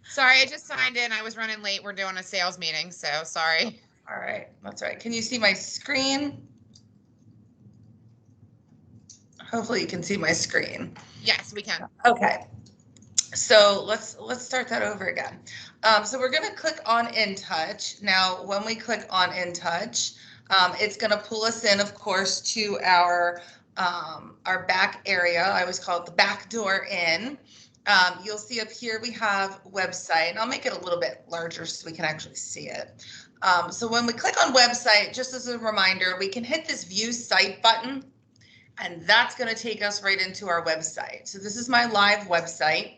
Sorry, I just signed in. I was running late. We're doing a sales meeting, so sorry. All right, that's right. Can you see my screen? Hopefully you can see my screen. Yes, we can. Okay, so let's start that over again. So we're going to click on InTouch. Now, when we click on InTouch, it's going to pull us in, of course, to our back area. I always call it the back door in. You'll see up here we have website, and I'll make it a little bit larger so we can actually see it. So when we click on website, just as a reminder, we can hit this view site button, and that's going to take us right into our website. So this is my live website.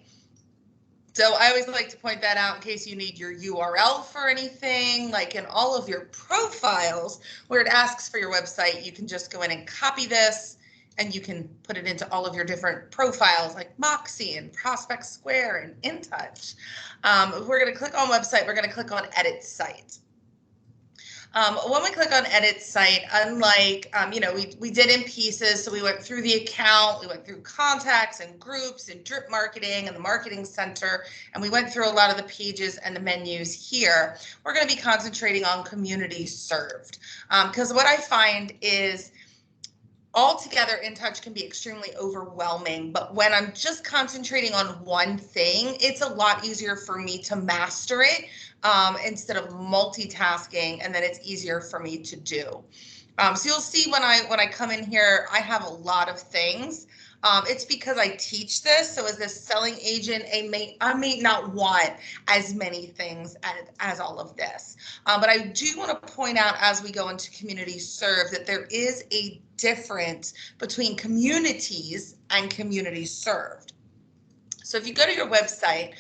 So I always like to point that out in case you need your URL for anything, like in all of your profiles where it asks for your website, you can just go in and copy this and you can put it into all of your different profiles like Moxie and Prospect Square and InTouch. We're going to click on website. We're going to click on edit site. When we click on edit site, unlike, we did in pieces. So we went through the account, we went through contacts and groups and drip marketing and the marketing center, and we went through a lot of the pages and the menus here. We're going to be concentrating on community served, because what I find is altogether InTouch can be extremely overwhelming, but when I'm just concentrating on one thing, it's a lot easier for me to master it instead of multitasking, and then it's easier for me to do. So you'll see when I come in here, I have a lot of things. It's because I teach this. So as a selling agent, I may not want as many things as all of this. But I do want to point out as we go into community serve that there is a difference between communities and community served. So if you go to your website,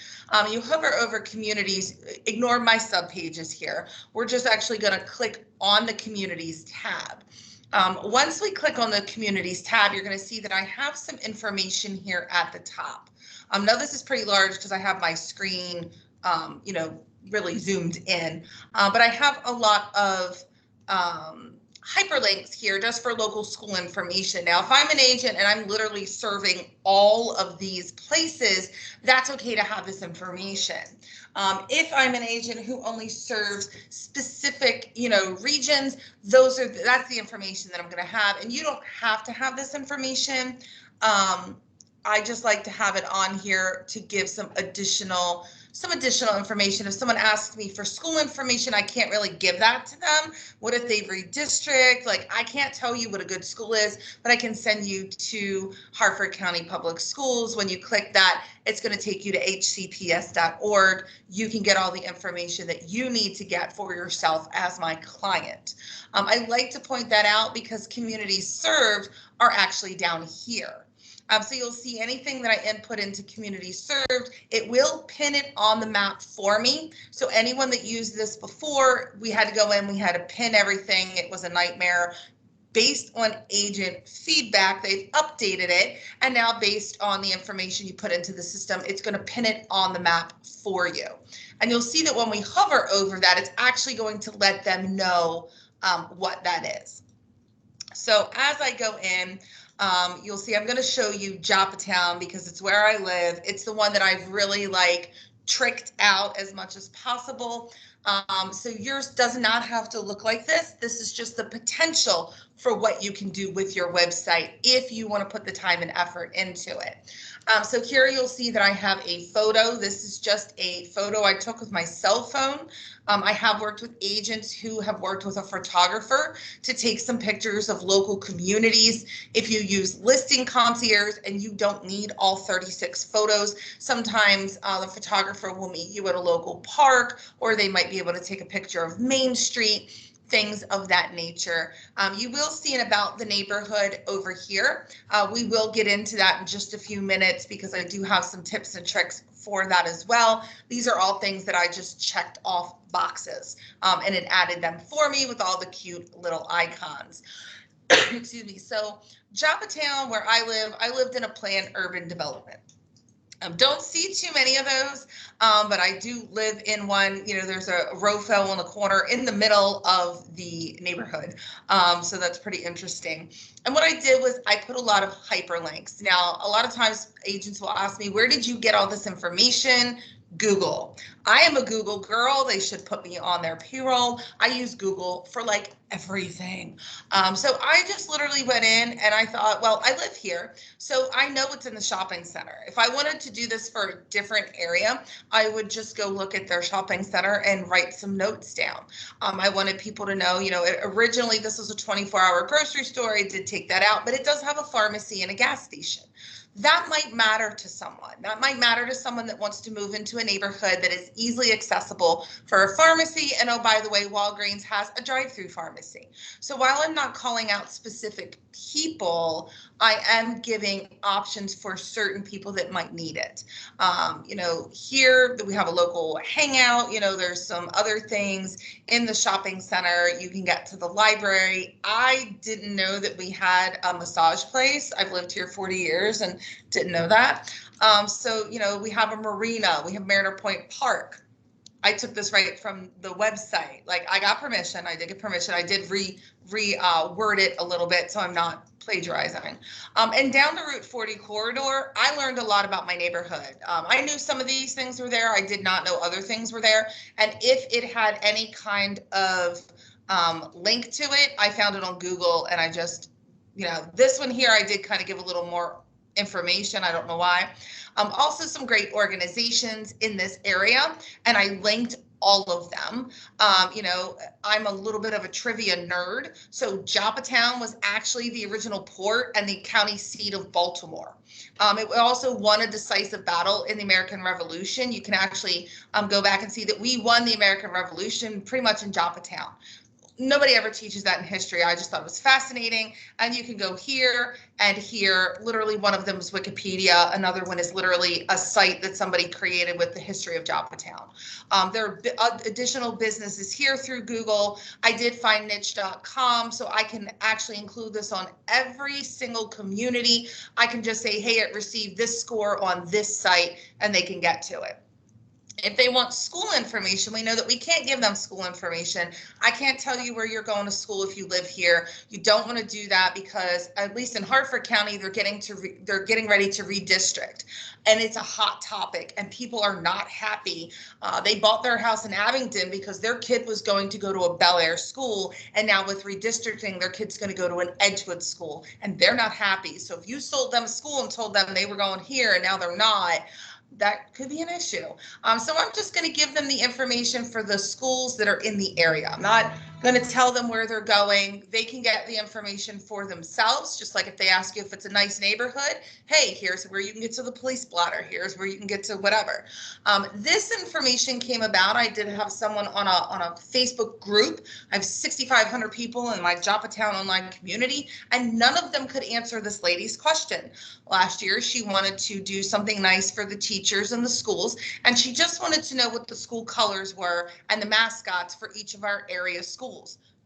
you hover over communities, ignore my subpages here. We're just actually going to click on the communities tab. Once we click on the communities tab, you're going to see that I have some information here at the top. Now this is pretty large because I have my screen, really zoomed in, but I have a lot of hyperlinks here just for local school information. Now, if I'm an agent and I'm literally serving all of these places, that's okay to have this information. If I'm an agent who only serves specific, regions, that's the information that I'm going to have. And you don't have to have this information. I just like to have it on here to give some additional information. If someone asks me for school information, I can't really give that to them. What if they redistrict? Like, I can't tell you what a good school is, but I can send you to Harford County Public Schools. When you click that, it's going to take you to hcps.org. You can get all the information that you need to get for yourself as my client. I like to point that out because communities served are actually down here. So you'll see anything that I input into community served, it will pin it on the map for me. So anyone that used this before, we had to go in, we had to pin everything. It was a nightmare. Based on agent feedback, they've updated it. And now based on the information you put into the system, it's going to pin it on the map for you. And you'll see that when we hover over that, it's actually going to let them know what that is. So as I go in, you'll see I'm going to show you Joppatown because it's where I live. It's the one that I've really tricked out as much as possible. So yours does not have to look like this. This is just the potential for what you can do with your website if you want to put the time and effort into it. So here you'll see that I have a photo. This is just a photo I took with my cell phone. I have worked with agents who have worked with a photographer to take some pictures of local communities. If you use Listing Concierge and you don't need all 36 photos, sometimes the photographer will meet you at a local park, or they might be able to take a picture of Main Street, things of that nature. You will see in about the neighborhood over here. We will get into that in just a few minutes because I do have some tips and tricks for that as well. These are all things that I just checked off boxes, and it added them for me with all the cute little icons. Excuse me. So Joppatown, where I lived in a planned urban development. Don't see too many of those, but I do live in one. There's a ROFO on the corner in the middle of the neighborhood. So that's pretty interesting. And what I did was I put a lot of hyperlinks. Now, a lot of times agents will ask me, where did you get all this information? Google. I am a Google girl. They should put me on their payroll. I use Google for like everything. So I just literally went in and I thought, well, I live here, so I know what's in the shopping center. If I wanted to do this for a different area, I would just go look at their shopping center and write some notes down. I wanted people to know, originally this was a 24-hour grocery store. I did take that out, but it does have a pharmacy and a gas station. That might matter to someone. That might matter to someone that wants to move into a neighborhood that is easily accessible for a pharmacy. And oh, by the way, Walgreens has a drive-through pharmacy. So while I'm not calling out specific people, I am giving options for certain people that might need it. Here we have a local hangout. There's some other things in the shopping center. You can get to the library. I didn't know that we had a massage place. I've lived here 40 years and didn't know that. So we have a marina. We have Mariner Point Park. I took this right from the website. Like, I got permission. I did get permission. I did word it a little bit so I'm not plagiarizing. And down the Route 40 corridor, I learned a lot about my neighborhood. I knew some of these things were there. I did not know other things were there. And if it had any kind of link to it, I found it on Google, and I just, this one here, I did kind of give a little more information. I don't know why. Also some great organizations in this area, and I linked all of them. I'm a little bit of a trivia nerd. So Joppatown was actually the original port and the county seat of Baltimore. It also won a decisive battle in the American Revolution. You can actually go back and see that we won the American Revolution pretty much in Joppatown. Nobody ever teaches that in history. I just thought it was fascinating. And you can go here and here. Literally, one of them is Wikipedia. Another one is literally a site that somebody created with the history of Joppatown. There are additional businesses here through Google. I did find niche.com, so I can actually include this on every single community. I can just say, hey, it received this score on this site, and they can get to it. If they want school information, we know that we can't give them school information. I can't tell you where you're going to school if you live here. You don't want to do that because, at least in Hartford County, they're getting ready to redistrict, and it's a hot topic, and people are not happy. They bought their house in Abingdon because their kid was going to go to a Bel Air school, and now with redistricting, their kid's going to go to an Edgewood school, and they're not happy. So if you sold them a school and told them they were going here and now they're not, that could be an issue. So I'm just going to give them the information for the schools that are in the area. I'm not going to tell them where they're going. They can get the information for themselves, just like if they ask you if it's a nice neighborhood, hey, here's where you can get to the police blotter. Here's where you can get to whatever. This information came about. I did have someone on a Facebook group. I have 6,500 people in my Joppatown online community, and none of them could answer this lady's question. Last year, she wanted to do something nice for the teachers and the schools, and she just wanted to know what the school colors were and the mascots for each of our area schools.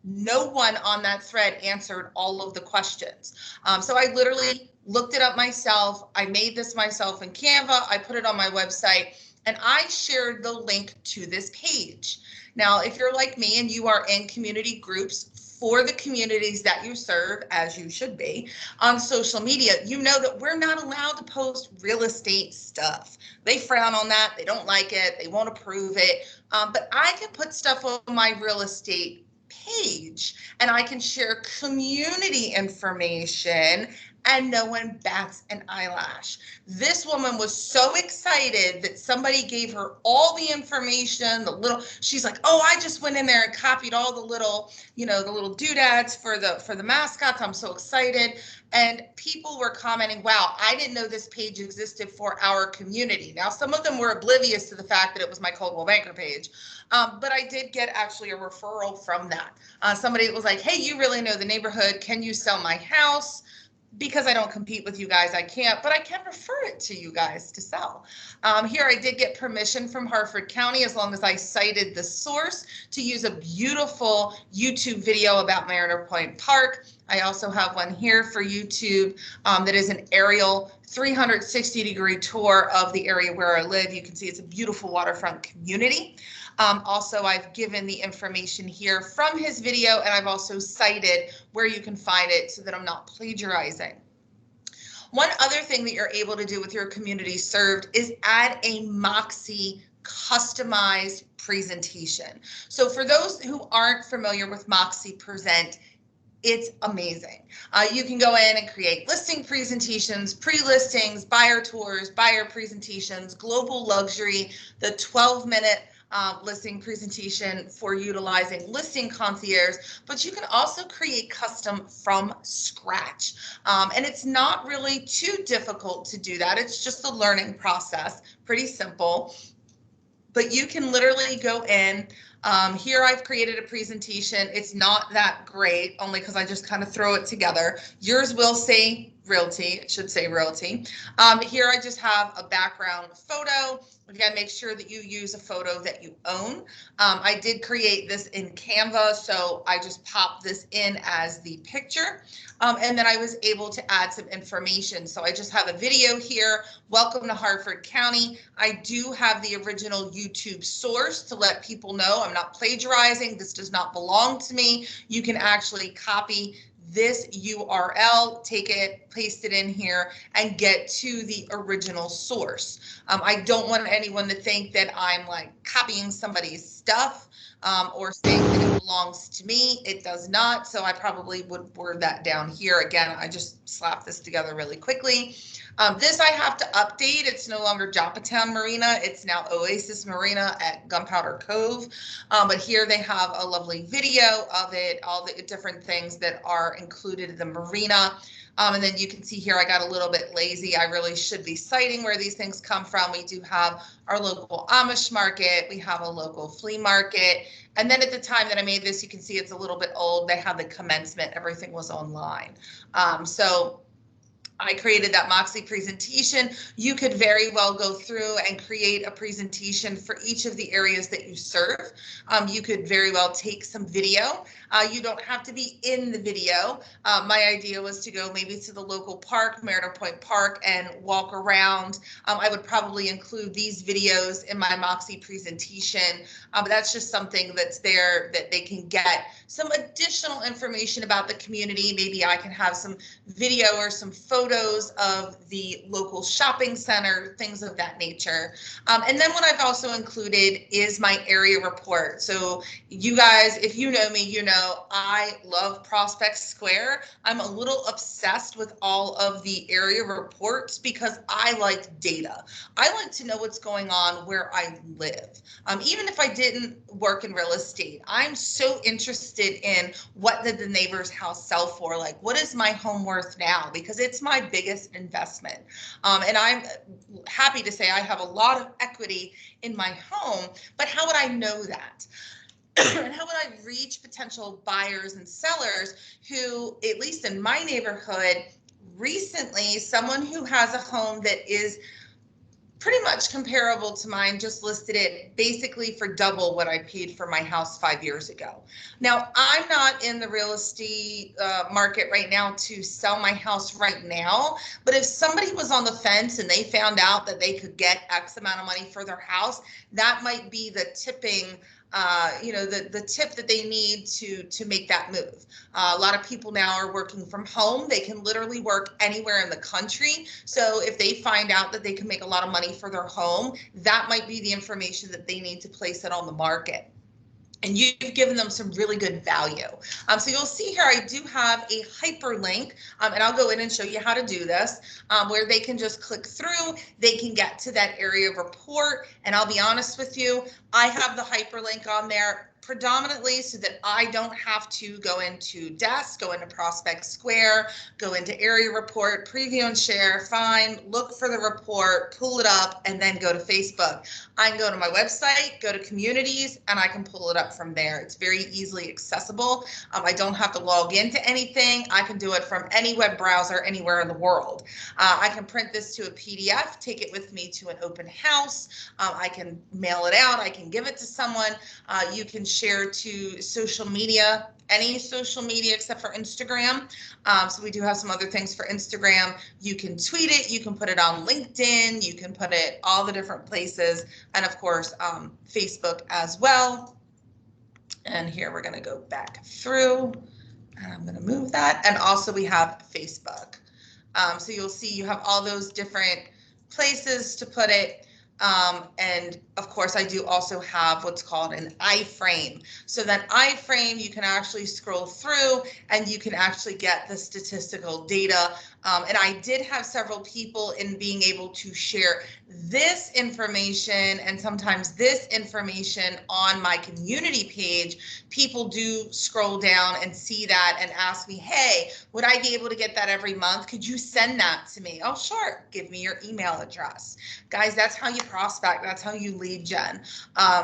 No one on that thread answered all of the questions. So I literally looked it up myself. I made this myself in Canva. I put it on my website, and I shared the link to this page. Now, if you're like me and you are in community groups for the communities that you serve, as you should be, on social media, you know that we're not allowed to post real estate stuff. They frown on that. They don't like it. They won't approve it. But I can put stuff on my real estate page, and I can share community information, and no one bats an eyelash. This woman was so excited that somebody gave her all the information, she's like, oh, I just went in there and copied all the little, the little doodads for the mascots. I'm so excited. And people were commenting, wow, I didn't know this page existed for our community. Now, some of them were oblivious to the fact that it was my Coldwell Banker page. But I did get actually a referral from that. Somebody was like, hey, you really know the neighborhood. Can you sell my house? Because I don't compete with you guys, I can't, but I can refer it to you guys to sell. Here I did get permission from Hartford County, as long as I cited the source, to use a beautiful YouTube video about Mariner Point Park. I also have one here for YouTube that is an aerial 360-degree tour of the area where I live. You can see it's a beautiful waterfront community. Also, I've given the information here from his video, and I've also cited where you can find it so that I'm not plagiarizing. One other thing that you're able to do with your community served is add a Moxie customized presentation. So for those who aren't familiar with Moxie Present, it's amazing. You can go in and create listing presentations, pre-listings, buyer tours, buyer presentations, global luxury, the 12-minute listing presentation for utilizing listing concierge, but you can also create custom from scratch. And it's not really too difficult to do that. It's just a learning process, pretty simple. But you can literally go in. Here I've created a presentation. It's not that great, only because I just kind of throw it together. Yours will say realty, it should say realty. Here I just have a background photo. Again, make sure that you use a photo that you own. I did create this in Canva, so I just popped this in as the picture. And then I was able to add some information. So I just have a video here. Welcome to Harford County. I do have the original YouTube source to let people know I'm not plagiarizing. This does not belong to me. You can actually copy this URL, take it, paste it in here, and get to the original source. I don't want anyone to think that I'm like copying somebody's stuff or saying that it belongs to me. It does not. So I probably would word that down here. Again, I just slapped this together really quickly. This I have to update. It's no longer Joppatown Marina. It's now Oasis Marina at Gunpowder Cove. But here they have a lovely video of it, all the different things that are included in the marina. And then you can see here, I got a little bit lazy. I really should be citing where these things come from. We do have our local Amish market. We have a local flea market. And then at the time that I made this, you can see it's a little bit old. They had the commencement. Everything was online. So I created that Moxie presentation. You could very well go through and create a presentation for each of the areas that you serve. You could very well take some video. You don't have to be in the video. My idea was to go maybe to the local park, Mariner Point Park, and walk around. I would probably include these videos in my Moxie presentation, but that's just something that's there that they can get some additional information about the community. Maybe I can have some video or some photos of the local shopping center, things of that nature. And then what I've also included is my area report. So you guys, if you know me, you know I love Prospect Square. I'm a little obsessed with all of the area reports because I like data. I like to know what's going on where I live. Even if I didn't work in real estate, I'm so interested in what did the neighbor's house sell for? Like, what is my home worth now? Because it's my biggest investment. And I'm happy to say I have a lot of equity in my home, but how would I know that? And how would I reach potential buyers and sellers who, at least in my neighborhood, recently, someone who has a home that is pretty much comparable to mine just listed it basically for double what I paid for my house 5 years ago. Now, I'm not in the real estate market right now to sell my house right now, but if somebody was on the fence and they found out that they could get X amount of money for their house, that might be the tipping the tip that they need to make that move. A lot of people now are working from home. They can literally work anywhere in the country. So if they find out that they can make a lot of money for their home, that might be the information that they need to place it on the market. And you've given them some really good value. So you'll see here, I do have a hyperlink, and I'll go in and show you how to do this, where they can just click through, they can get to that area report. And I'll be honest with you, I have the hyperlink on there predominantly so that I don't have to go into Desk, go into Prospect Square, go into Area Report, Preview and Share, find, look for the report, pull it up, and then go to Facebook. I can go to my website, go to Communities, and I can pull it up from there. It's very easily accessible. I don't have to log into anything. I can do it from any web browser anywhere in the world. I can print this to a PDF, take it with me to an open house. I can mail it out. I can give it to someone. You can share to social media, any social media except for Instagram. So we do have some other things for Instagram. You can tweet it, you can put it on LinkedIn, you can put it all the different places, and of course, Facebook as well. And here we're gonna go back through, and I'm gonna move that. And also we have Facebook. So you'll see you have all those different places to put it. And of course, I do also have what's called an iframe. So that iframe, you can actually scroll through and you can actually get the statistical data. And I did have several people in being able to share this information and sometimes this information on my community page. People do scroll down and see that and ask me, hey, would I be able to get that every month? Could you send that to me? Oh, sure. Give me your email address. Guys, that's how you prospect. That's how you lead gen.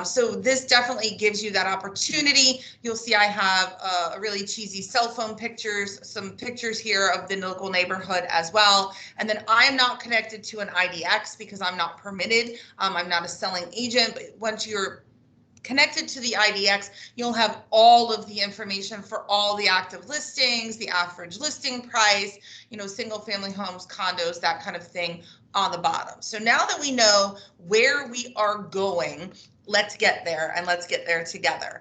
So this definitely gives you that opportunity. You'll see I have a really cheesy cell phone pictures, some pictures here of the local neighborhood as well. And then I'm not connected to an IDX because I'm not permitted. I'm not a selling agent, but once you're connected to the IDX, you'll have all of the information for all the active listings, the average listing price, single family homes, condos, that kind of thing on the bottom. So now that we know where we are going, let's get there and let's get there together.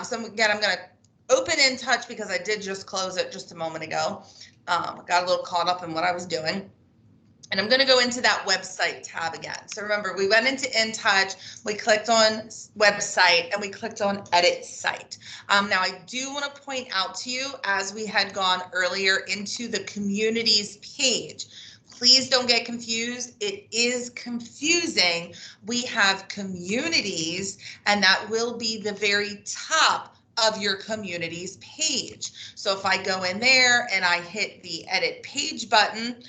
So again, I'm going to open InTouch because I did just close it just a moment ago. Got a little caught up in what I was doing. And I'm going to go into that website tab again. So remember, we went into InTouch, we clicked on website, and we clicked on edit site. Now, I do want to point out to you, as we had gone earlier into the communities page, please don't get confused. It is confusing. We have communities, and that will be the very top of your communities page. So if I go in there and I hit the edit page button,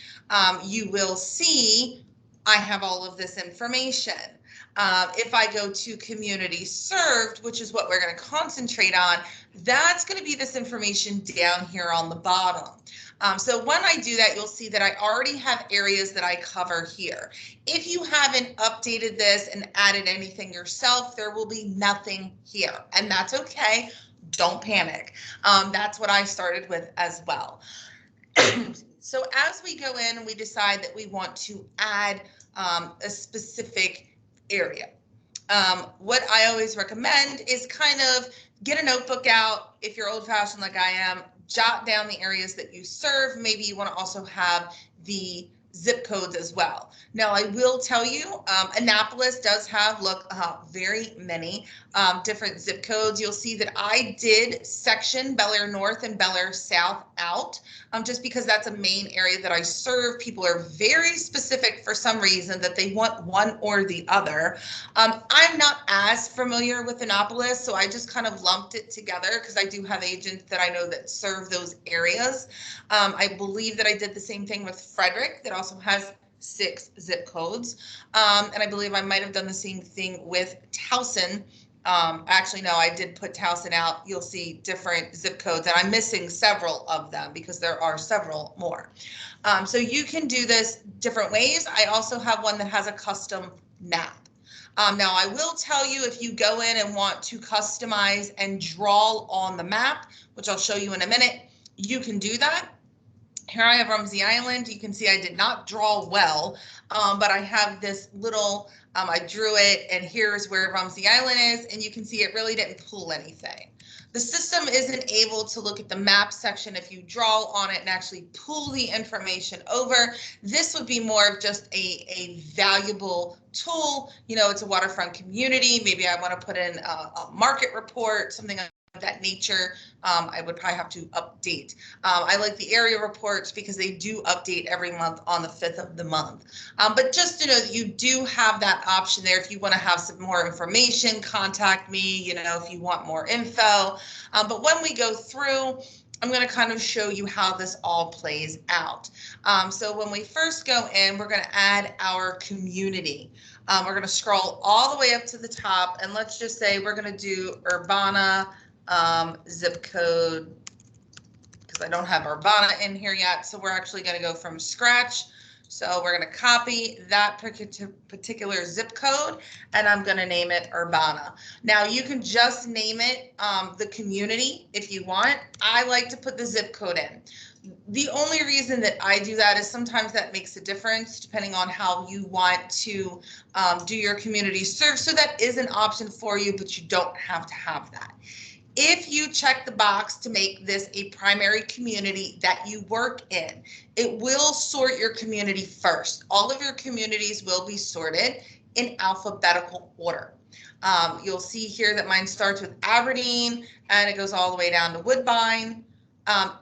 you will see I have all of this information. If I go to community served, which is what we're going to concentrate on, that's going to be this information down here on the bottom. So when I do that, you'll see that I already have areas that I cover here. If you haven't updated this and added anything yourself, there will be nothing here, and that's okay. Don't panic. That's what I started with as well. So as we go in and we decide that we want to add a specific area, what I always recommend is kind of get a notebook out. If you're old fashioned like I am, jot down the areas that you serve. Maybe you want to also have the zip codes as well. Now, I will tell you, Annapolis does have, very many different zip codes. You'll see that I did section Bel Air North and Bel Air South out, just because that's a main area that I serve. People are very specific for some reason that they want one or the other. I'm not as familiar with Annapolis, so I just kind of lumped it together because I do have agents that I know that serve those areas. I believe that I did the same thing with Frederick, that also has 6 zip codes. And I believe I might have done the same thing with Towson. Actually, no, I did put Towson out. You'll see different zip codes, and I'm missing several of them because there are several more. So you can do this different ways. I also have one that has a custom map. Now, I will tell you, if you go in and want to customize and draw on the map, which I'll show you in a minute, you can do that. Here I have Rumsey Island. You can see I did not draw well, but I have this little, I drew it, and here's where Rumsey Island is, and you can see it really didn't pull anything. The system isn't able to look at the map section if you draw on it and actually pull the information over. This would be more of just a valuable tool. It's a waterfront community. Maybe I want to put in a market report, something of that nature. I would probably have to update. I like the area reports because they do update every month on the 5th of the month. But just to know that you do have that option there. If you want to have some more information, contact me, if you want more info. But when we go through, I'm going to kind of show you how this all plays out. So when we first go in, we're going to add our community. We're going to scroll all the way up to the top, and let's just say we're going to do Urbana zip code, because I don't have Urbana in here yet. So we're actually going to go from scratch. So we're going to copy that particular zip code, and I'm going to name it Urbana. Now you can just name it the community if you want. I like to put the zip code in. The only reason that I do that is sometimes that makes a difference depending on how you want to do your community serve. So that is an option for you, but you don't have to have that. If you check the box to make this a primary community that you work in, it will sort your community first. All of your communities will be sorted in alphabetical order. You'll see here that mine starts with Aberdeen and it goes all the way down to Woodbine.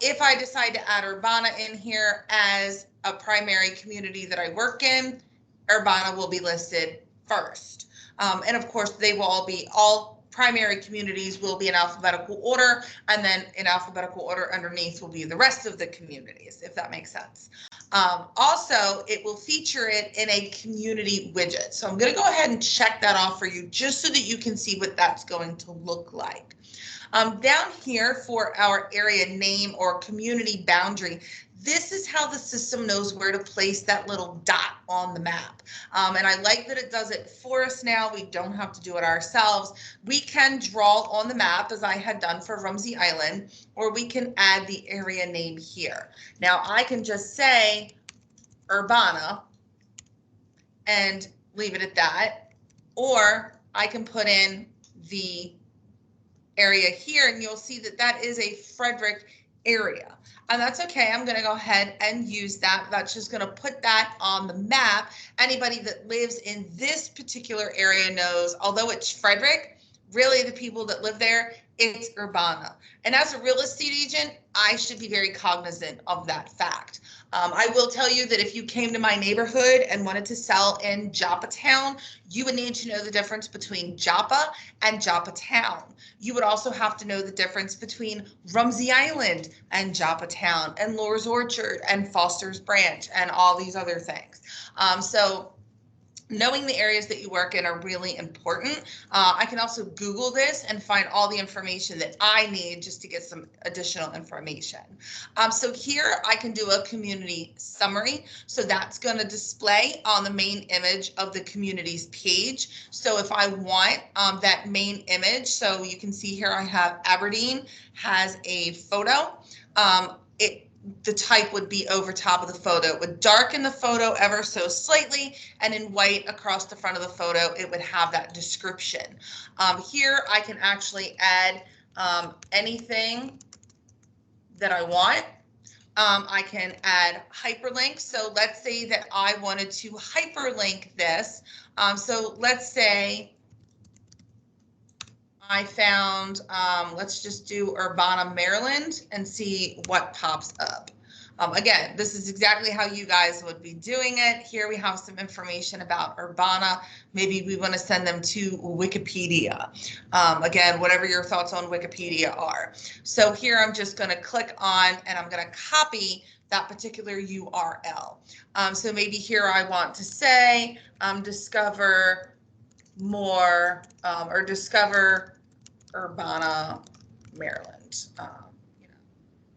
If I decide to add Urbana in here as a primary community that I work in, Urbana will be listed first. And of course, they will all primary communities will be in alphabetical order, and then in alphabetical order underneath will be the rest of the communities, if that makes sense. Also, it will feature it in a community widget. So I'm going to go ahead and check that off for you just so that you can see what that's going to look like. Down here for our area name or community boundary, this is how the system knows where to place that little dot on the map. And I like that it does it for us now. We don't have to do it ourselves. We can draw on the map as I had done for Rumsey Island, or we can add the area name here. Now I can just say Urbana and leave it at that, or I can put in the area here and you'll see that that is a Frederick area. And that's okay. I'm going to go ahead and use that. That's just going to put that on the map. Anybody that lives in this particular area knows, although it's Frederick, really the people that live there, it's Urbana. And as a real estate agent, I should be very cognizant of that fact. I will tell you that if you came to my neighborhood and wanted to sell in Joppa Town, you would need to know the difference between Joppa and Joppa Town. You would also have to know the difference between Rumsey Island and Joppa Town and Lore's Orchard and Foster's Branch and all these other things. So knowing the areas that you work in are really important. I can also Google this and find all the information that I need just to get some additional information. So here I can do a community summary. So that's going to display on the main image of the community's page. So if I want that main image, so you can see here I have Aberdeen has a photo. The type would be over top of the photo. It would darken the photo ever so slightly, and in white across the front of the photo, it would have that description. Here I can actually add anything that I want. I can add hyperlinks. So let's say that I wanted to hyperlink this. So let's say I found, let's just do Urbana, Maryland and see what pops up. Again, this is exactly how you guys would be doing it. Here we have some information about Urbana. Maybe we want to send them to Wikipedia. Again, whatever your thoughts on Wikipedia are. So here I'm just going to click on and I'm going to copy that particular URL. So maybe here I want to say discover more or discover Urbana, Maryland.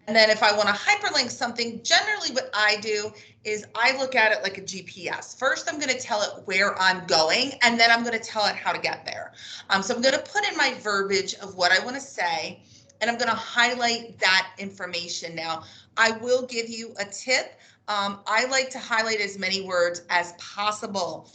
And then if I want to hyperlink something, generally what I do is I look at it like a GPS. First, I'm going to tell it where I'm going, and then I'm going to tell it how to get there. So I'm going to put in my verbiage of what I want to say, and I'm going to highlight that information. Now, I will give you a tip. I like to highlight as many words as possible.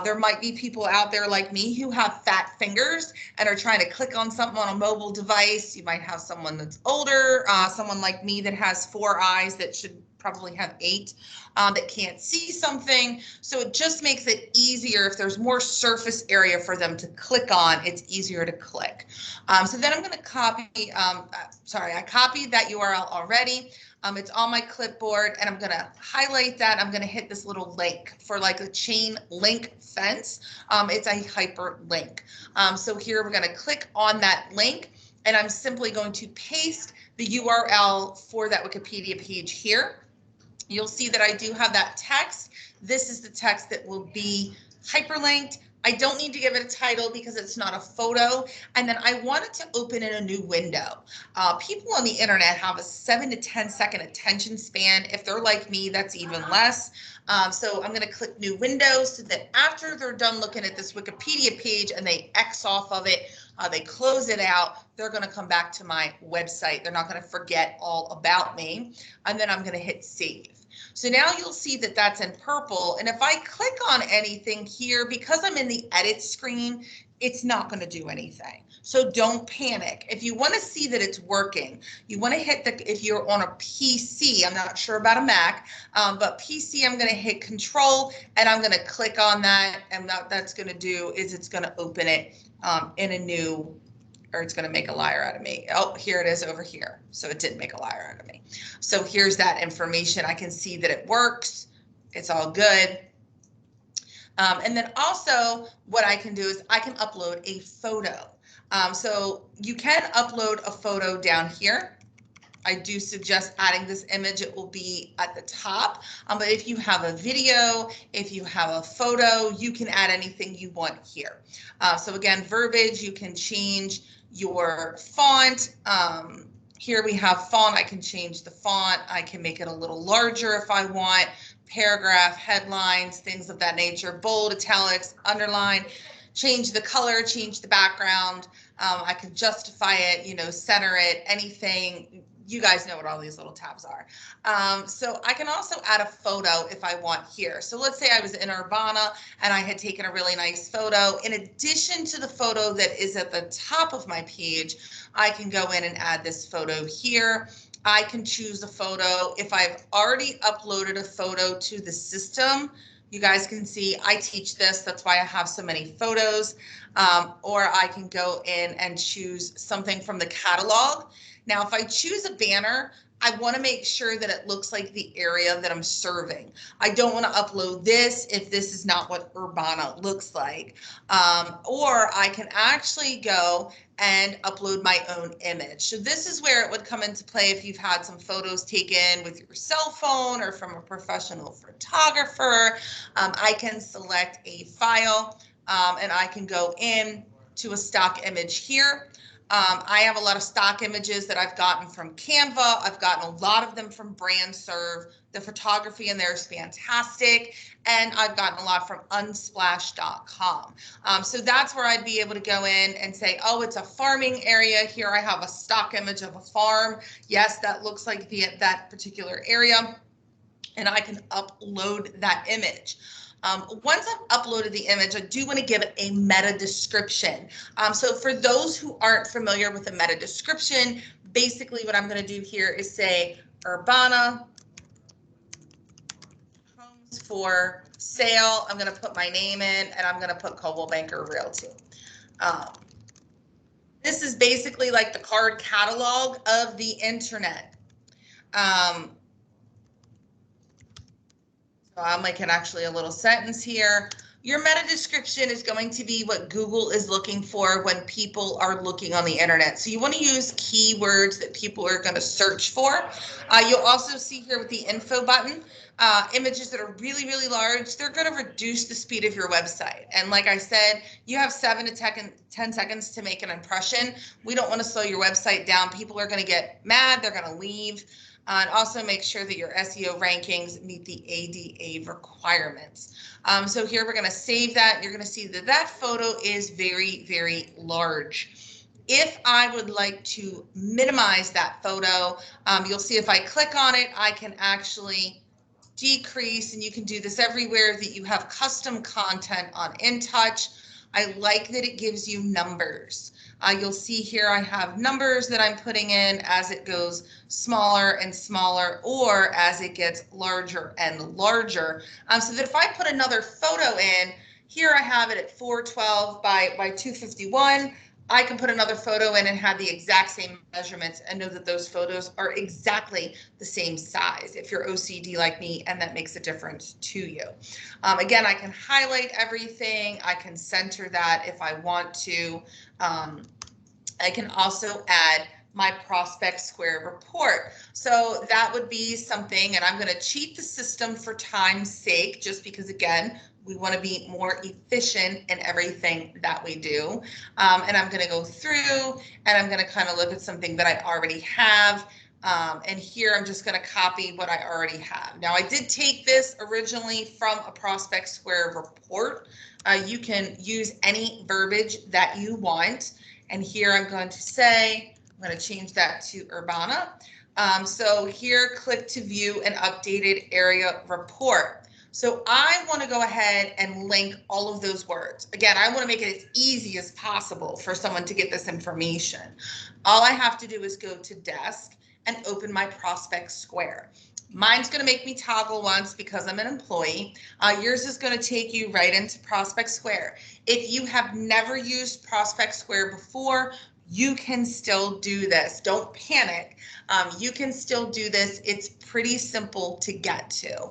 There might be people out there like me who have fat fingers and are trying to click on something on a mobile device. You might have someone that's older, someone like me that has 4 eyes that should probably have 8 that can't see something. So it just makes it easier if there's more surface area for them to click on, it's easier to click. So then I'm going to copy, I copied that URL already. It's on my clipboard and I'm going to highlight that. I'm going to hit this little link for like a chain link fence. It's a hyperlink. So here we're going to click on that link and I'm simply going to paste the URL for that Wikipedia page here. You'll see that I do have that text. This is the text that will be hyperlinked. I don't need to give it a title because it's not a photo. And then I want it to open in a new window. People on the internet have a 7 to 10 second attention span. If they're like me, that's even less. So I'm going to click new window so that after they're done looking at this Wikipedia page and they X off of it, they close it out, they're going to come back to my website. They're not going to forget all about me. And then I'm going to hit save. So now you'll see that that's in purple. And if I click on anything here, because I'm in the edit screen, it's not going to do anything. So don't panic. If you want to see that it's working, you want to hit the, if you're on a PC, I'm not sure about a Mac, but PC, I'm going to hit Control and I'm going to click on that. And what that's going to do is it's going to open it in a new, or it's going to make a liar out of me. Oh, here it is over here. So it didn't make a liar out of me. So here's that information. I can see that it works. It's all good. And then also what I can do is I can upload a photo. So you can upload a photo down here. I do suggest adding this image. It will be at the top. But if you have a video, if you have a photo, you can add anything you want here. So again, verbiage, you can change your font. Here we have font. I can change the font. I can make it a little larger if I want. Paragraph, headlines, things of that nature, bold, italics, underline, change the color, change the background. I can justify it, you know, center it, anything. You guys know what all these little tabs are. So I can also add a photo if I want here. So let's say I was in Urbana and I had taken a really nice photo. In addition to the photo that is at the top of my page, I can go in and add this photo here. I can choose a photo. If I've already uploaded a photo to the system, you guys can see I teach this. That's why I have so many photos. Or I can go in and choose something from the catalog. Now, if I choose a banner, I want to make sure that it looks like the area that I'm serving. I don't want to upload this if this is not what Urbana looks like. Or I can actually go and upload my own image. So this is where it would come into play if you've had some photos taken with your cell phone or from a professional photographer. I can select a file and I can go in to a stock image here. I have a lot of stock images that I've gotten from Canva. I've gotten a lot of them from BrandServe. The photography in there is fantastic. And I've gotten a lot from unsplash.com. So that's where I'd be able to go in and say, oh, it's a farming area. Here I have a stock image of a farm. Yes, that looks like that particular area. And I can upload that image. Once I've uploaded the image, I do want to give it a meta description. So for those who aren't familiar with a meta description, basically what I'm going to do here is say Urbana homes for sale. I'm going to put my name in and I'm going to put Coldwell Banker Realty. This is basically like the card catalog of the internet. So I'm making actually a little sentence here. Your meta description is going to be what Google is looking for when people are looking on the internet. So you want to use keywords that people are going to search for. You'll also see here with the info button, images that are really, really large, they're going to reduce the speed of your website. And like I said, you have 7 to 10 seconds to make an impression. We don't want to slow your website down. People are going to get mad. They're going to leave. And also make sure that your SEO rankings meet the ADA requirements. So here we're going to save that. You're going to see that that photo is very, very large. If I would like to minimize that photo, you'll see if I click on it, I can actually decrease, and you can do this everywhere that you have custom content on InTouch. I like that it gives you numbers. You'll see here I have numbers that I'm putting in as it goes smaller and smaller, or as it gets larger and larger. So that if I put another photo in, here I have it at 412 by 251. I can put another photo in and have the exact same measurements and know that those photos are exactly the same size if you're OCD like me, and that makes a difference to you. Again, I can highlight everything. I can center that if I want to. I can also add my prospect square report. So that would be something, and I'm going to cheat the system for time's sake, just because, again, we want to be more efficient in everything that we do. And I'm going to go through and I'm going to kind of look at something that I already have. And here I'm just going to copy what I already have. Now, I did take this originally from a prospect square report. You can use any verbiage that you want. And here I'm going to say, I'm going to change that to Urbana. So here, click to view an updated area report. So I want to go ahead and link all of those words. Again, I want to make it as easy as possible for someone to get this information. All I have to do is go to desk and open my prospect square. Mine's going to make me toggle once because I'm an employee. Yours is going to take you right into Prospect Square. If you have never used Prospect Square before, you can still do this. Don't panic. You can still do this. It's pretty simple to get to.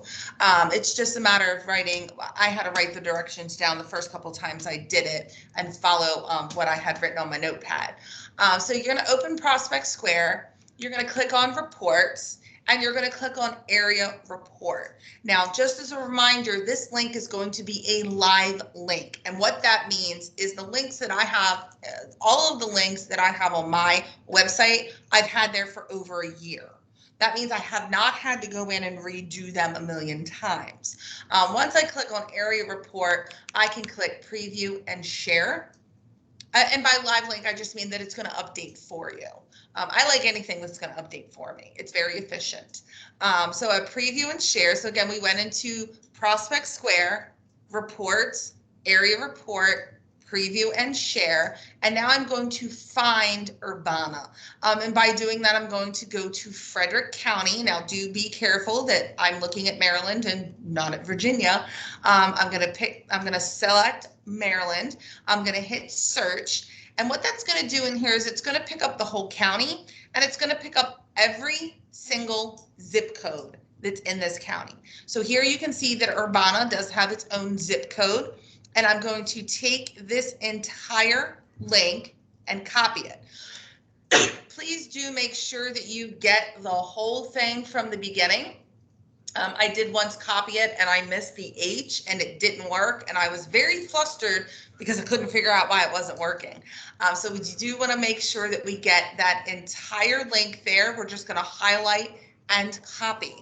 It's just a matter of writing. I had to write the directions down the first couple times I did it and follow what I had written on my notepad. So you're going to open Prospect Square. You're going to click on Reports, and you're going to click on Area Report. Now, just as a reminder, this link is going to be a live link. And what that means is the links that I have, all of the links that I have on my website, I've had there for over a year. That means I have not had to go in and redo them a million times. Once I click on Area Report, I can click Preview and Share. And by live link, I just mean that it's going to update for you. I like anything that's going to update for me. It's very efficient. So a preview and share. So again, we went into Prospect Square, Reports, Area Report, Preview and Share. And now I'm going to find Urbana. And by doing that, I'm going to go to Frederick County. Now do be careful that I'm looking at Maryland and not at Virginia. I'm going to select Maryland. I'm going to hit search. And what that's going to do in here is it's going to pick up the whole county, and it's going to pick up every single zip code that's in this county. So here you can see that Urbana does have its own zip code, and I'm going to take this entire link and copy it. Please do make sure that you get the whole thing from the beginning. I did once copy it and I missed the H and it didn't work, and I was very flustered because I couldn't figure out why it wasn't working. So we do want to make sure that we get that entire link there. We're just going to highlight and copy.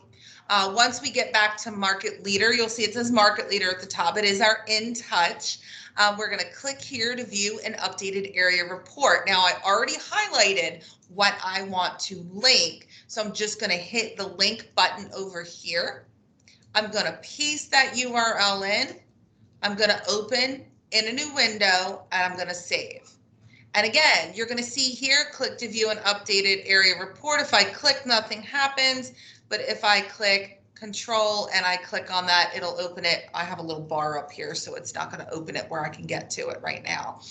Once we get back to Market Leader, you'll see it says Market Leader at the top. It is our InTouch. We're going to click here to view an updated area report. Now, I already highlighted what I want to link, so I'm just going to hit the link button over here. I'm going to paste that URL in. I'm going to open in a new window, and I'm going to save. And again, you're going to see here, click to view an updated area report. If I click, nothing happens. But if I click Control and I click on that, it'll open it. I have a little bar up here, so it's not going to open it where I can get to it right now.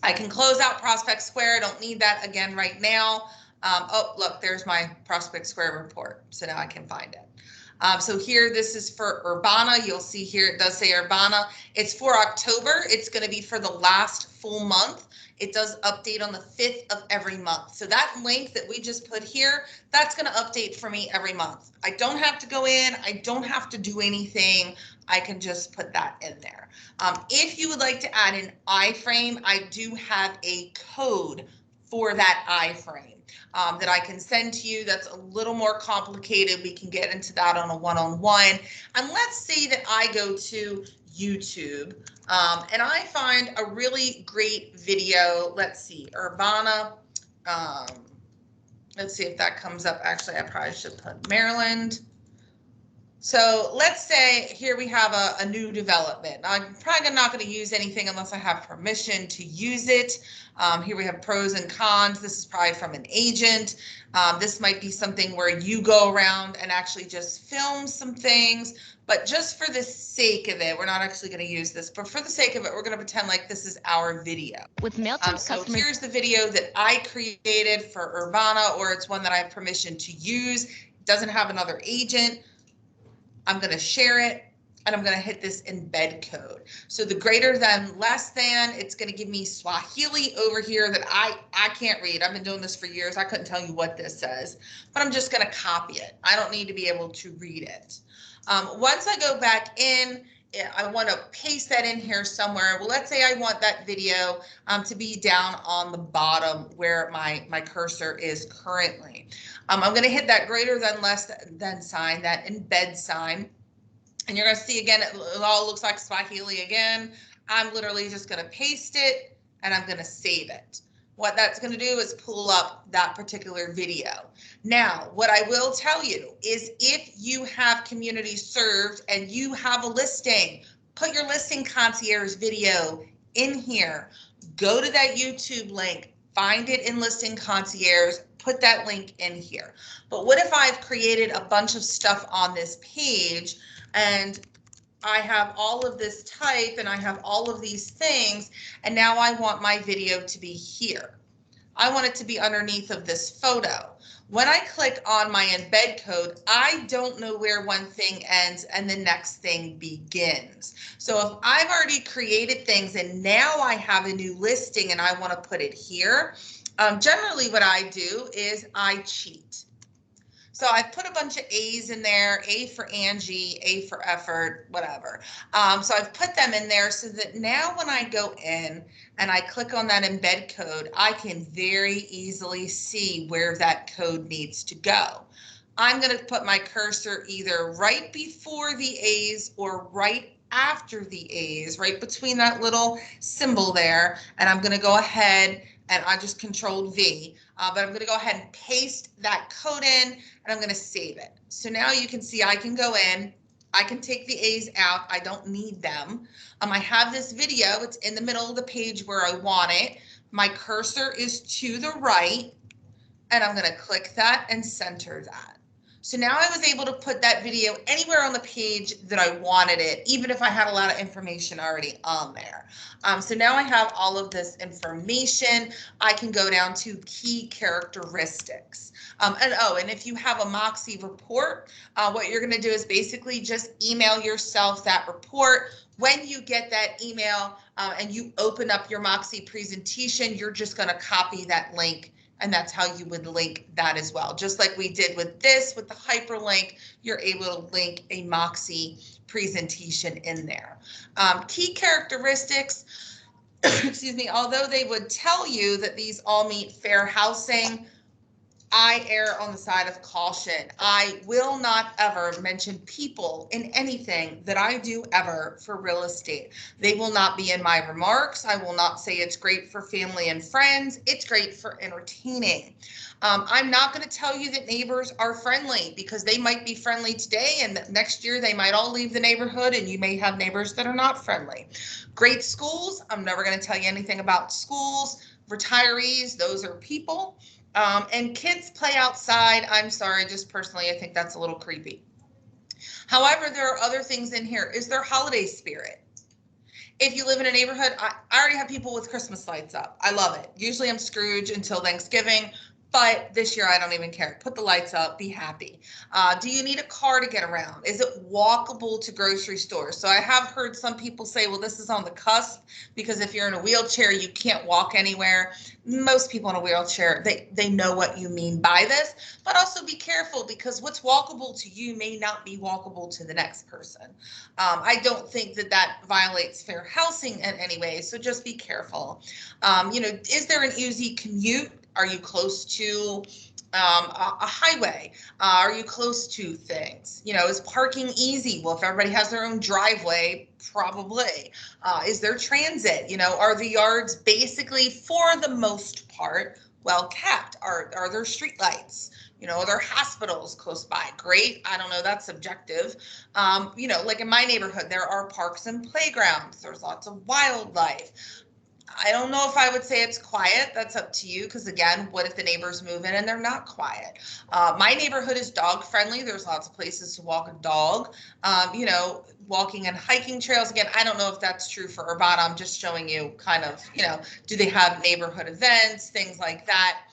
I can close out Prospect Square. I don't need that again right now. Oh, look, there's my Prospect Square report. So now I can find it. So here, this is for Urbana. You'll see here, it does say Urbana. It's for October. It's going to be for the last full month. It does update on the 5th of every month. So that link that we just put here, that's going to update for me every month. I don't have to go in. I don't have to do anything. I can just put that in there. If you would like to add an iframe, I do have a code for that iframe that I can send to you. That's a little more complicated. We can get into that on a one-on-one. And let's say that I go to YouTube and I find a really great video. Let's see, Urbana. Let's see if that comes up. Actually, I probably should put Maryland. So let's say here we have a new development. I'm probably not going to use anything unless I have permission to use it. Here we have pros and cons. This is probably from an agent. This might be something where you go around and actually just film some things. But just for the sake of it, we're not actually going to use this. But for the sake of it, we're going to pretend like this is our video. With MailChimp So customers. here's the video that I created for Urbana, or it's one that I have permission to use. It doesn't have another agent. I'm going to share it, and I'm going to hit this embed code. So the greater than, less than, it's going to give me Swahili over here that I can't read. I've been doing this for years. I couldn't tell you what this says, but I'm just going to copy it. I don't need to be able to read it. Once I go back in, I want to paste that in here somewhere. Well, let's say I want that video to be down on the bottom where my cursor is currently. I'm going to hit that greater than, less than sign, that embed sign. And you're going to see again, it all looks like Swahili again. I'm literally just going to paste it and I'm going to save it. What that's going to do is pull up that particular video. Now, what I will tell you is if you have community served and you have a listing, put your listing concierge video in here. Go to that YouTube link, find it in listing concierge, put that link in here. But what if I've created a bunch of stuff on this page and I have all of this type and I have all of these things, and now I want my video to be here. I want it to be underneath of this photo. When I click on my embed code, I don't know where one thing ends and the next thing begins. So if I've already created things and now I have a new listing and I want to put it here, generally what I do is I cheat. So I put a bunch of A's in there, A for Angie, A for effort, whatever. So I've put them in there so that now when I go in and I click on that embed code, I can very easily see where that code needs to go. I'm going to put my cursor either right before the A's or right after the A's, right between that little symbol there. And I'm going to go ahead and I just controlled V, but I'm going to go ahead and paste that code in and I'm going to save it. So now you can see I can go in, I can take the A's out. I don't need them. I have this video. It's in the middle of the page where I want it. My cursor is to the right and I'm going to click that and center that. So now I was able to put that video anywhere on the page that I wanted it, even if I had a lot of information already on there. So now I have all of this information. I can go down to key characteristics. And if you have a Moxie report, what you're going to do is basically just email yourself that report. When you get that email and you open up your Moxie presentation, you're just going to copy that link. And that's how you would link that as well. Just like we did with this, with the hyperlink, you're able to link a Moxie presentation in there. Key characteristics, excuse me, although they would tell you that these all meet fair housing, I err on the side of caution. I will not ever mention people in anything that I do ever for real estate. They will not be in my remarks. I will not say it's great for family and friends. It's great for entertaining. I'm not going to tell you that neighbors are friendly because they might be friendly today and next year they might all leave the neighborhood and you may have neighbors that are not friendly. Great schools. I'm never going to tell you anything about schools. Retirees, those are people. And kids play outside. I'm sorry, just personally, I think that's a little creepy. However, there are other things in here. Is there holiday spirit? If you live in a neighborhood, I already have people with Christmas lights up. I love it. Usually I'm Scrooge until Thanksgiving, but this year I don't even care. Put the lights up, be happy. Do you need a car to get around? Is it walkable to grocery stores? So I have heard some people say, well, this is on the cusp because if you're in a wheelchair, you can't walk anywhere. Most people in a wheelchair, they know what you mean by this, but also be careful because what's walkable to you may not be walkable to the next person. I don't think that that violates fair housing in any way, so just be careful. Is there an easy commute? Are you close to a highway? Are you close to things? Is parking easy? Well, if everybody has their own driveway, probably. Is there transit? Are the yards basically, for the most part, well kept? Are there street lights? Are there hospitals close by? Great. I don't know. That's subjective. Like in my neighborhood, there are parks and playgrounds. There's lots of wildlife. I don't know if I would say it's quiet. That's up to you. Because again, what if the neighbors move in and they're not quiet? My neighborhood is dog friendly. There's lots of places to walk a dog. Walking and hiking trails. Again, I don't know if that's true for Urbana. I'm just showing you kind of, do they have neighborhood events, things like that.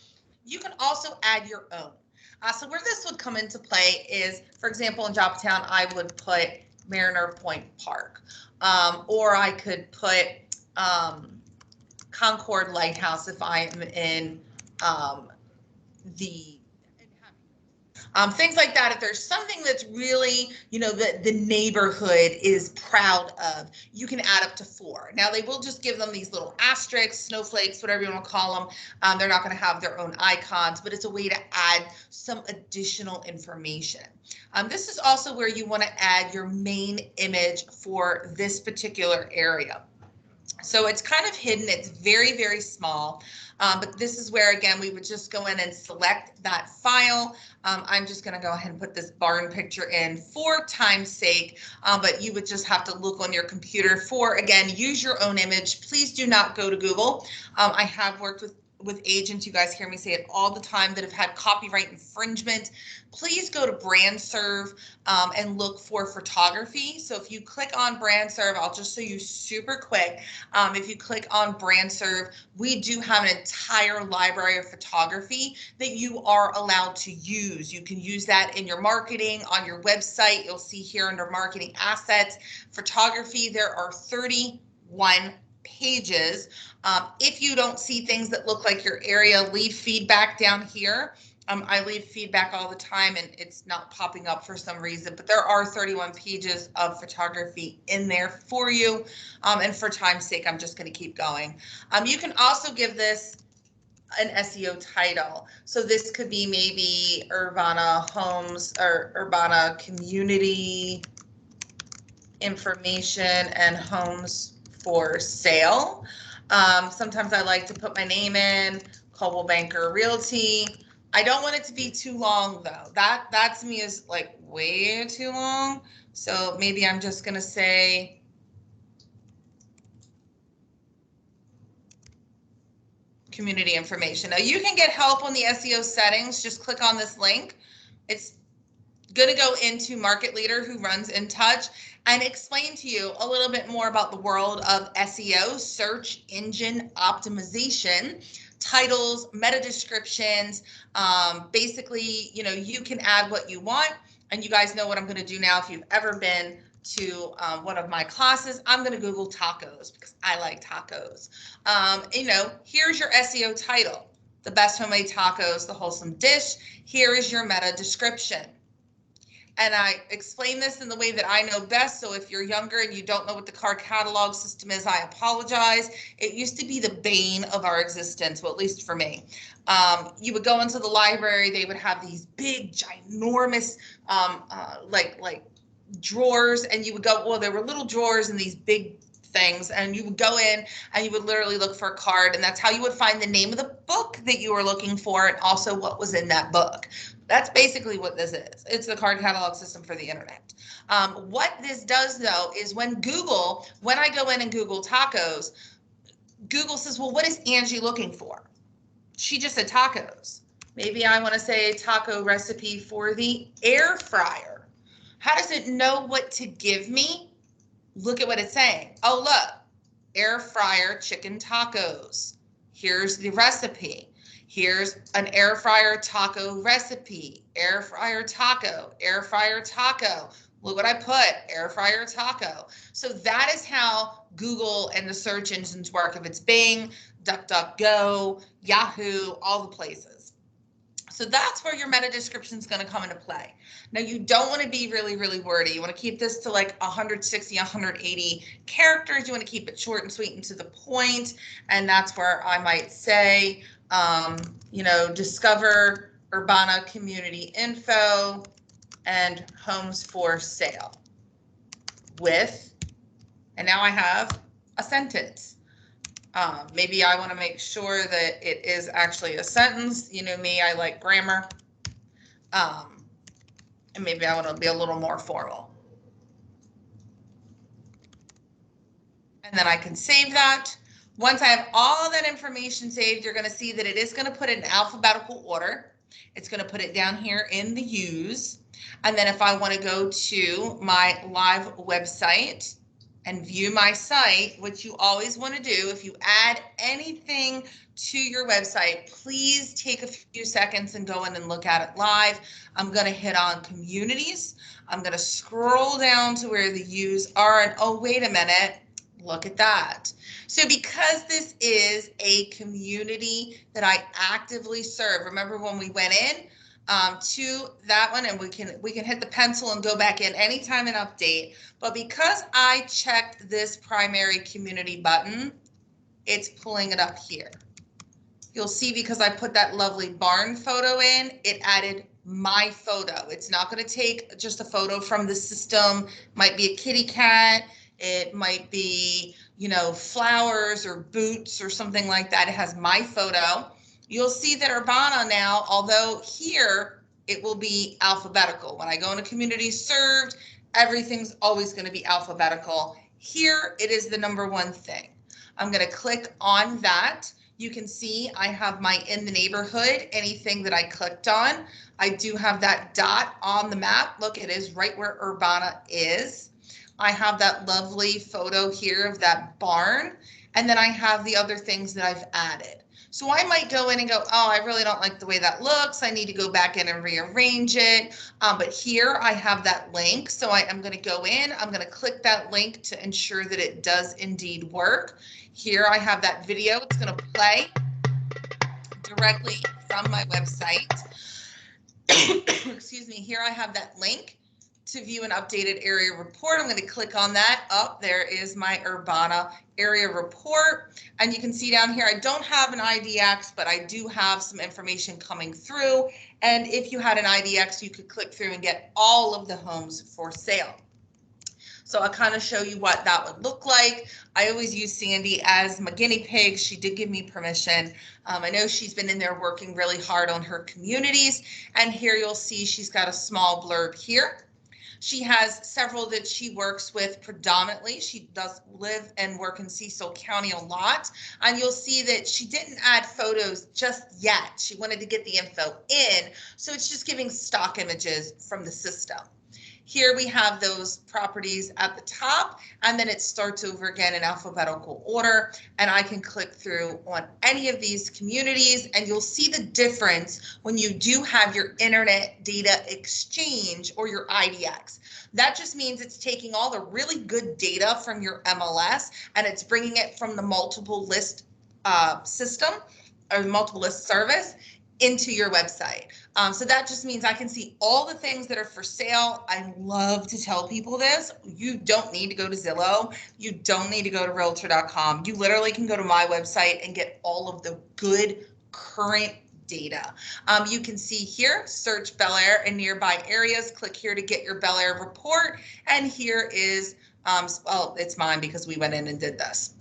You can also add your own. So where this would come into play is, for example, in Joppatown, I would put Mariner Point Park, or I could put Concord Lighthouse if I am in things like that. If there's something that's really, the neighborhood is proud of, you can add up to 4. Now they will just give them these little asterisks, snowflakes, whatever you want to call them. They're not going to have their own icons, but it's a way to add some additional information. This is also where you want to add your main image for this particular area. So it's kind of hidden. It's very, very small. But this is where, again, we would just go in and select that file. I'm just going to go ahead and put this barn picture in for time's sake, but you would just have to look on your computer for, again, use your own image. Please do not go to Google. I have worked with agents, you guys hear me say it all the time, that have had copyright infringement. Please go to BrandServe and look for photography. So if you click on BrandServe, I'll just show you super quick. If you click on BrandServe, we do have an entire library of photography that you are allowed to use. You can use that in your marketing, on your website. You'll see here under marketing assets, photography, there are 31 pages. If you don't see things that look like your area, leave feedback down here. I leave feedback all the time and it's not popping up for some reason, but there are 31 pages of photography in there for you. And for time's sake, I'm just going to keep going. You can also give this an SEO title. So this could be maybe Urbana Homes or Urbana Community Information and Homes for Sale. Sometimes I like to put my name in, Coldwell Banker Realty. I don't want it to be too long though. That to me is like way too long. So maybe I'm just gonna say community information. Now you can get help on the SEO settings. Just click on this link. It's going to go into Market Leader, who runs InTouch, and explain to you a little bit more about the world of SEO, search engine optimization, titles, meta descriptions. Basically, you know, you can add what you want, and you guys know what I'm going to do now. If you've ever been to one of my classes, I'm going to Google tacos because I like tacos. You know, here's your SEO title, the best homemade tacos, the wholesome dish. Here is your meta description. And I explain this in the way that I know best. So if you're younger and you don't know what the card catalog system is, I apologize. It used to be the bane of our existence, well, at least for me. You would go into the library, they would have these big, ginormous, like drawers, and you would go, well, there were little drawers in these big things, and you would go in and you would literally look for a card, and that's how you would find the name of the book that you were looking for and also what was in that book. That's basically what this is. It's the card catalog system for the internet. What this does though is when I go in and Google tacos, Google says, well, what is Angie looking for? She just said tacos. Maybe I want to say taco recipe for the air fryer. How does it know what to give me? Look at what it's saying. Oh, look, air fryer chicken tacos. Here's the recipe. Here's an air fryer taco recipe, air fryer taco, air fryer taco. Look what I put, air fryer taco. So that is how Google and the search engines work. If it's Bing, DuckDuckGo, Yahoo, all the places. So that's where your meta description is going to come into play. Now you don't want to be really, really wordy. You want to keep this to like 160, 180 characters. You want to keep it short and sweet and to the point. And that's where I might say, you know, discover Urbana community info and homes for sale with, and now I have a sentence. Maybe I want to make sure that it is actually a sentence. You know me, I like grammar. And maybe I want to be a little more formal. And then I can save that. Once I have all that information saved, you're going to see that it is going to put it in alphabetical order. It's going to put it down here in the use. And then if I want to go to my live website and view my site, which you always want to do, if you add anything to your website, please take a few seconds and go in and look at it live. I'm going to hit on communities. I'm going to scroll down to where the views are, and oh, wait a minute. Look at that. So because this is a community that I actively serve, remember when we went in to that one, and we can hit the pencil and go back in anytime and update. But because I checked this primary community button, it's pulling it up here. You'll see because I put that lovely barn photo in, it added my photo. It's not going to take just a photo from the system. Might be a kitty cat. It might be, flowers or boots or something like that. It has my photo. You'll see that Urbana now, although here it will be alphabetical. When I go into community served, everything's always going to be alphabetical. Here it is the number one thing. I'm going to click on that. You can see I have my in the neighborhood, anything that I clicked on. I do have that dot on the map. Look, it is right where Urbana is. I have that lovely photo here of that barn. And then I have the other things that I've added. So I might go in and go, oh, I really don't like the way that looks. I need to go back in and rearrange it. But here I have that link. So I am going to go in. I'm going to click that link to ensure that it does indeed work. Here I have that video. It's going to play directly from my website. Excuse me. Here I have that link to view an updated area report. I'm going to click on that. Up there is my Urbana area report. And you can see down here, I don't have an IDX, but I do have some information coming through. And if you had an IDX, you could click through and get all of the homes for sale. So I'll kind of show you what that would look like. I always use Sandy as my guinea pig. She did give me permission. I know she's been in there working really hard on her communities. And here you'll see she's got a small blurb here. She has several that she works with predominantly. She does live and work in Cecil County a lot. And you'll see that she didn't add photos just yet. She wanted to get the info in. So it's just giving stock images from the system. Here we have those properties at the top, and then it starts over again in alphabetical order, and I can click through on any of these communities, and you'll see the difference when you do have your internet data exchange or your IDX. That just means it's taking all the really good data from your MLS, and it's bringing it from the multiple list system or multiple list service into your website. So that just means I can see all the things that are for sale. I love to tell people this. You don't need to go to Zillow. You don't need to go to realtor.com. You literally can go to my website and get all of the good current data. You can see here, search Bel Air and nearby areas. Click here to get your Bel Air report. And here is, well, it's mine because we went in and did this.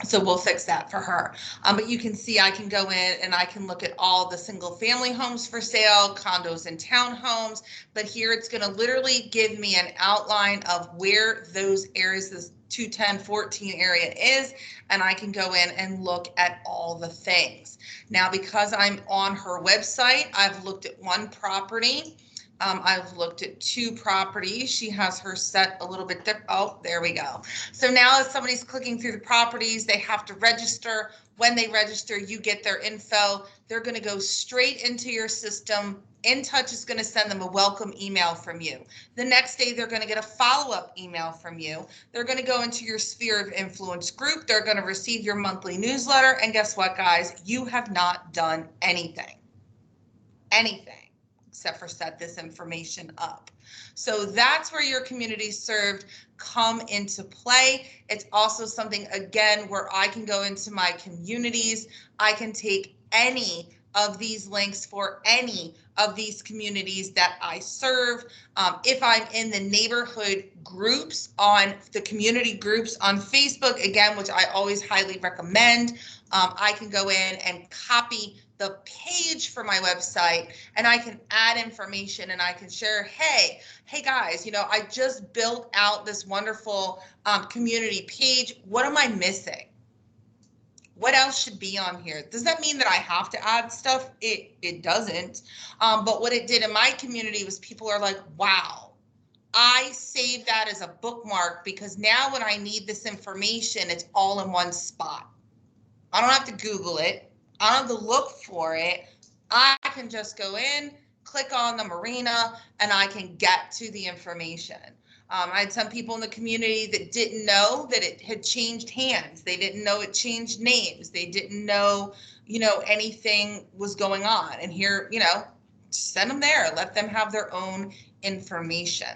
So we'll fix that for her. But you can see I can go in and I can look at all the single family homes for sale, condos and townhomes. But here it's going to literally give me an outline of where those areas, this 210, 14 area is. And I can go in and look at all the things. Now, because I'm on her website, I've looked at one property. I've looked at two properties. She has her set a little bit different. Oh, there we go. So now as somebody's clicking through the properties, they have to register. When they register, you get their info. They're going to go straight into your system. InTouch is going to send them a welcome email from you. The next day, they're going to get a follow-up email from you. They're going to go into your sphere of influence group. They're going to receive your monthly newsletter. And guess what, guys? You have not done anything. Except for set this information up. So that's where your community served come into play. It's also something, again, where I can go into my communities. I can take any of these links for any of these communities that I serve. If I'm in the neighborhood groups on the community groups on Facebook, again, which I always highly recommend, I can go in and copy the page for my website and I can add information and I can share, hey guys, I just built out this wonderful community page. What am I missing? What else should be on here? Does that mean that I have to add stuff? It doesn't. But what it did in my community was people are like, wow, I saved that as a bookmark because now when I need this information, it's all in one spot. I don't have to Google it. I don't have to look for it. I can just go in, click on the marina, and I can get to the information. I had some people in the community that didn't know that it had changed hands. They didn't know it changed names. They didn't know, anything was going on. And here, send them there. Let them have their own information.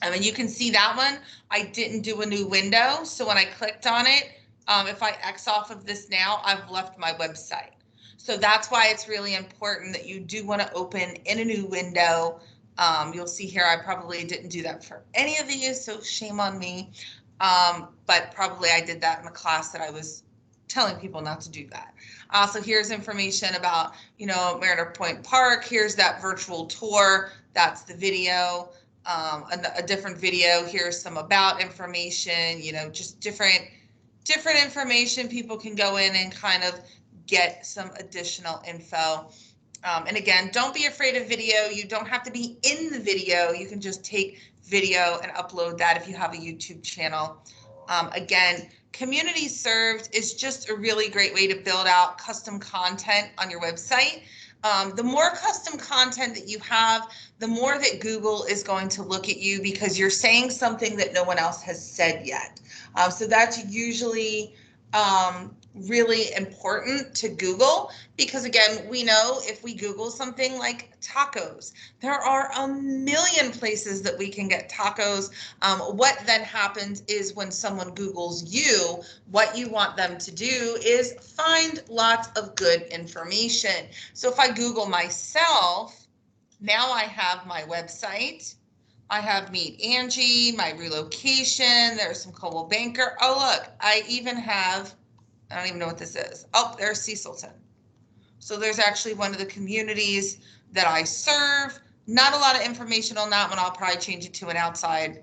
I mean, you can see that one. I didn't do a new window. So when I clicked on it, if I X off of this now, I've left my website. So that's why it's really important that you do want to open in a new window. You'll see here, I probably didn't do that for any of these, so shame on me. But probably I did that in the class that I was telling people not to do that. So here's information about, Mariner Point Park. Here's that virtual tour. That's the video. A different video. Here's some about information, just different information. People can go in and kind of get some additional info. And again, don't be afraid of video. You don't have to be in the video. You can just take video and upload that if you have a YouTube channel. Again, community served is just a really great way to build out custom content on your website. The more custom content that you have, the more that Google is going to look at you because you're saying something that no one else has said yet. So that's usually really important to Google because, again, we know if we Google something like tacos, there are a million places that we can get tacos. What then happens is when someone Googles you, what you want them to do is find lots of good information. So if I Google myself, now I have my website. I have Meet Angie, my relocation. There's some Coldwell Banker. Oh, look, I even have, I don't even know what this is. Oh, there's Cecilton. So there's actually one of the communities that I serve. Not a lot of information on that one. I'll probably change it to an outside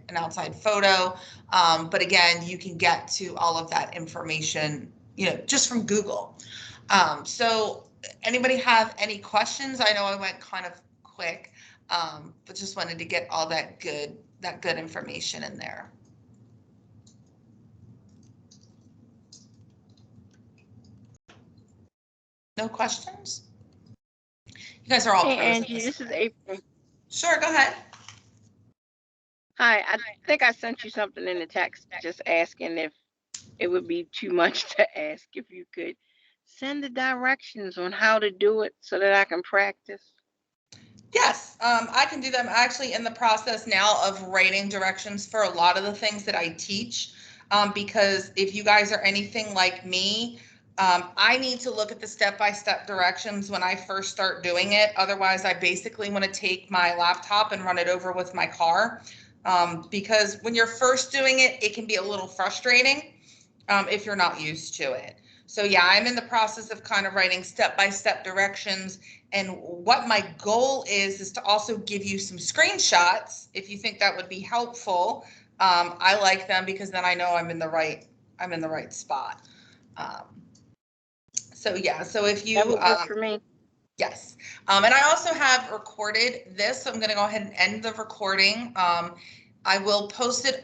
photo. But again, you can get to all of that information, just from Google. So anybody have any questions? I know I went kind of quick, but just wanted to get all that good information in there. No questions? You guys are all Hey, pros. Angie, this is April. Sure, go ahead. Hi, I think I sent you something in the text just asking if it would be too much to ask if you could send the directions on how to do it so that I can practice. Yes, I can do them. I'm actually in the process now of writing directions for a lot of the things that I teach, because if you guys are anything like me, I need to look at the step-by-step directions when I first start doing it. Otherwise, I basically want to take my laptop and run it over with my car, because when you're first doing it, it can be a little frustrating if you're not used to it. So yeah, I'm in the process of kind of writing step-by-step directions. And what my goal is to also give you some screenshots if you think that would be helpful. I like them because then I know I'm in the right spot. So yeah, so if you That would work for me. Yes. And I also have recorded this, so I'm going to go ahead and end the recording. I will post it